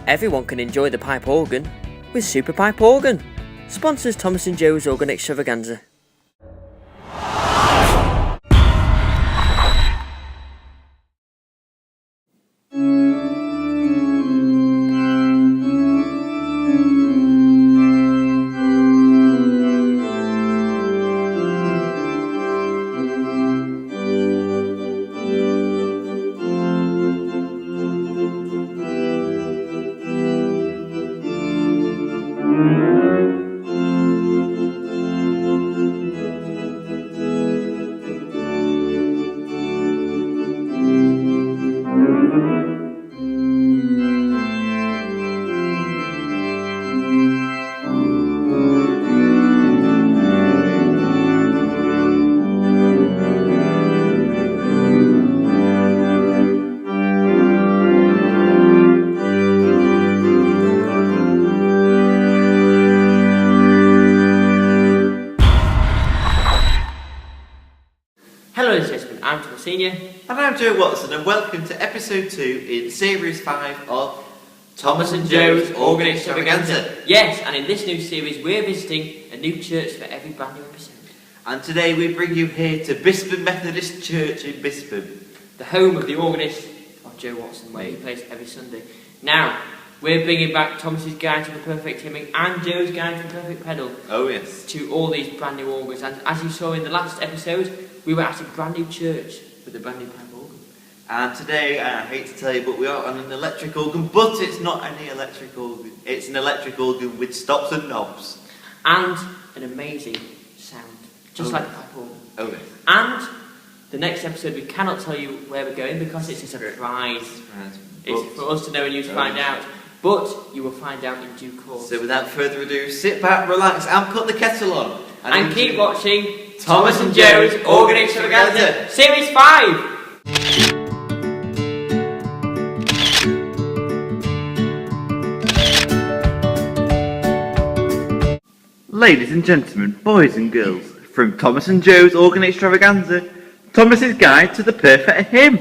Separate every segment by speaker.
Speaker 1: Everyone can enjoy the pipe organ with Super Pipe Organ. Sponsors Thomas & Joe's Organ Extravaganza. Hello ladies and gentlemen, I'm Thomas Senior.
Speaker 2: And I'm Joe Watson, and welcome to episode 2 in series 5 of Thomas & Joe's Organ Extravaganza.
Speaker 1: Yes, and in this new series we're visiting a new church for every brand new episode.
Speaker 2: And today we bring you here to Bispham Methodist Church in Bispham,
Speaker 1: the home of the organist of Joe Watson, where he plays every Sunday. Now, we're bringing back Thomas's Guide to the Perfect Hymning and Joe's Guide to the Perfect Pedal.
Speaker 2: Oh yes.
Speaker 1: To all these brand new organs. And as you saw in the last episode, we were at a brand new church with a brand new pipe organ.
Speaker 2: And today, I hate to tell you, but we are on an electric organ, but it's not any electric organ. It's an electric organ with stops and knobs.
Speaker 1: And an amazing sound, just like a pipe organ.
Speaker 2: Oh yes.
Speaker 1: And the next episode, we cannot tell you where we're going because it's a surprise. It's for us to know and you to find out. But you will find out in due course.
Speaker 2: So without further ado, sit back, relax, and put the kettle on.
Speaker 1: And keep watching Thomas & Joe's Organ Extravaganza, Series 5!
Speaker 2: Ladies and gentlemen, boys and girls, from Thomas & Joe's Organ Extravaganza, Thomas's Guide to the Perfect Hymn.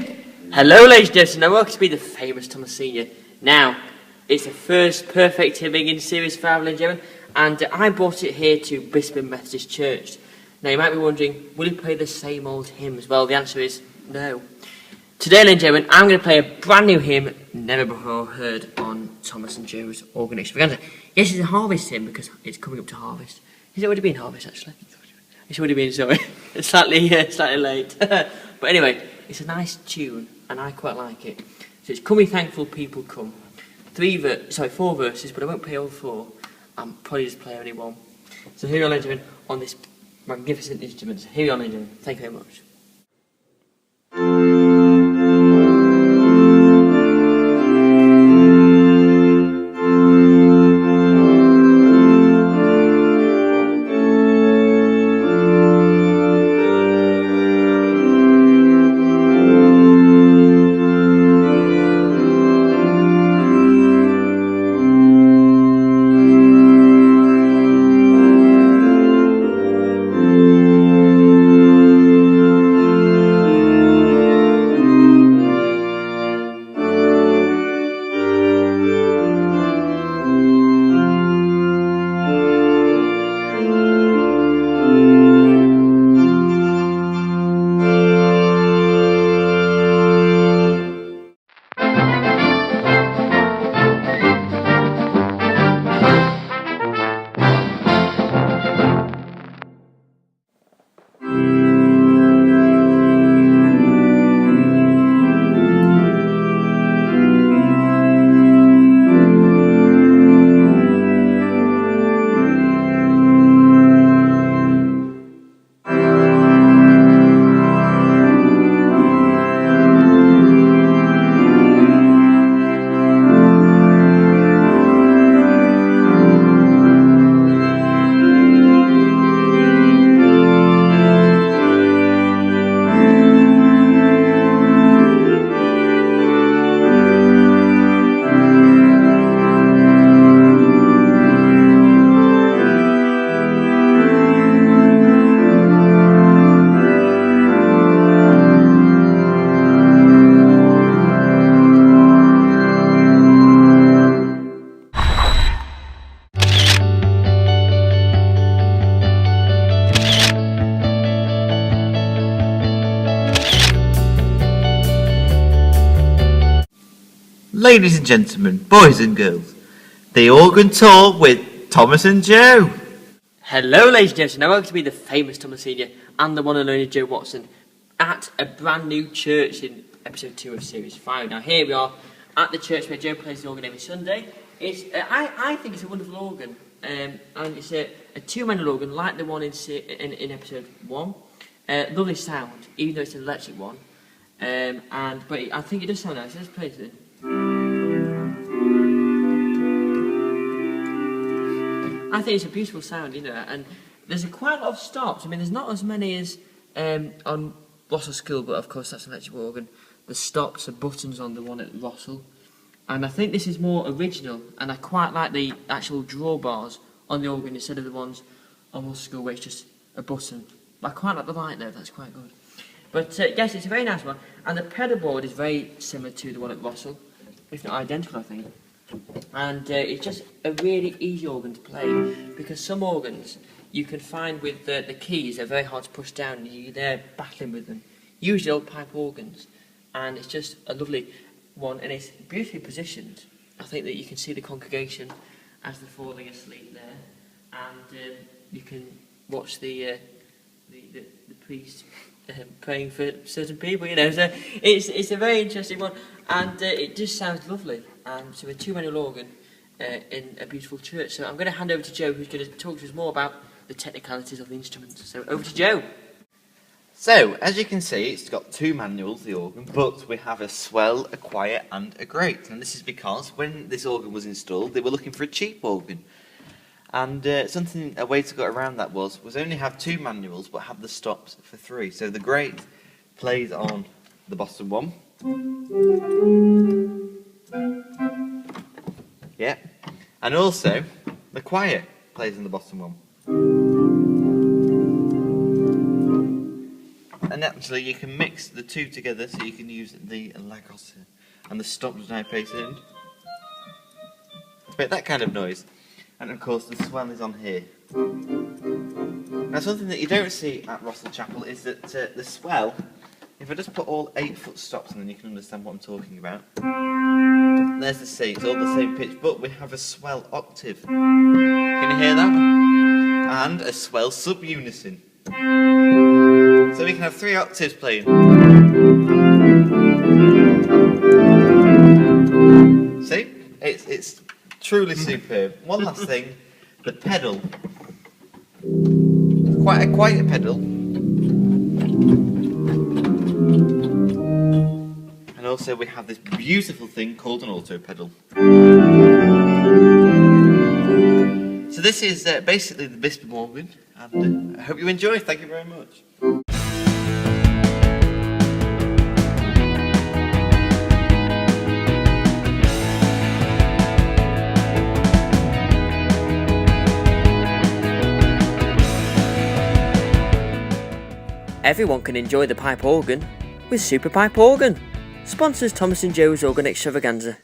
Speaker 1: Hello ladies and gentlemen, and welcome to be the famous Thomas Senior. Now, it's the first perfect hymning in Series 5, ladies and gentlemen, and I brought it here to Bispham Methodist Church. Now you might be wondering, will he play the same old hymns? Well, the answer is no. Today, ladies and gentlemen, I'm going to play a brand new hymn never before heard on Thomas & Joe's Organ Extravaganza. Yes, it's a harvest hymn because it's coming up to harvest. Is it already been harvest, actually? It's already been, sorry. It's slightly late. But anyway, it's a nice tune, and I quite like it. So it's Come Ye Thankful People Come. 4 verses, but I won't play all 4. I'll probably just play only 1. So here we are, ladies and gentlemen, on this magnificent instrument. Here we are, ladies and gentlemen. Thank you very much.
Speaker 2: Ladies and gentlemen, boys and girls, the organ tour with Thomas and Joe.
Speaker 1: Hello, ladies and gentlemen. Now, welcome to be the famous Thomas Senior and the one and only Joe Watson at a brand new church in episode 2 of series 5. Now, here we are at the church where Joe plays the organ every Sunday. It's I think it's a wonderful organ, and it's a two-manual organ like the one in episode 1. Lovely sound, even though it's an electric one. But I think it does sound nice. Let's play it. I think it's a beautiful sound, and there's quite a lot of stops. I mean, there's not as many as on Rossall School, but of course that's an electric organ. The stops are buttons on the one at Rossall, and I think this is more original, and I quite like the actual drawbars on the organ instead of the ones on Rossall School where it's just a button. But I quite like the light there, that's quite good. But yes, it's a very nice one, and the pedal board is very similar to the one at Rossall, if not identical, I think. And it's just a really easy organ to play, because some organs you can find with the keys are very hard to push down, and you're there battling with them. Usually old pipe organs, and it's just a lovely one, and it's beautifully positioned. I think that you can see the congregation as they're falling asleep there, and you can watch the priest praying for certain people, So it's a very interesting one, and it just sounds lovely. And so a two-manual organ in a beautiful church. So I'm going to hand over to Joe, who's going to talk to us more about the technicalities of the instruments. So over to Joe.
Speaker 2: So, as you can see, it's got two manuals, the organ, but we have a swell, a quiet and a grate. And this is because when this organ was installed, they were looking for a cheap organ. And a way to get around that was only have two manuals, but have the stops for 3. So the grate plays on the bottom one. Yeah, and also the quiet plays on the bottom one. And actually you can mix the two together, so you can use the legato and the stops now placed in to make that kind of noise. And of course the swell is on here. Now something that you don't see at Rossall Chapel is that the swell, if I just put all 8-foot stops in, then you can understand what I'm talking about. There's the C, it's all the same pitch, but we have a swell octave. Can you hear that? And a swell sub-unison. So we can have 3 octaves playing. See? It's truly superb. One last thing, the pedal. Quite a quiet pedal. And also we have this beautiful thing called an auto pedal. So this is basically the Bispham organ, and I hope you enjoy. Thank you very much.
Speaker 1: Everyone can enjoy the pipe organ with Super Pipe Organ. Sponsors Thomas and Joe's Organ Extravaganza.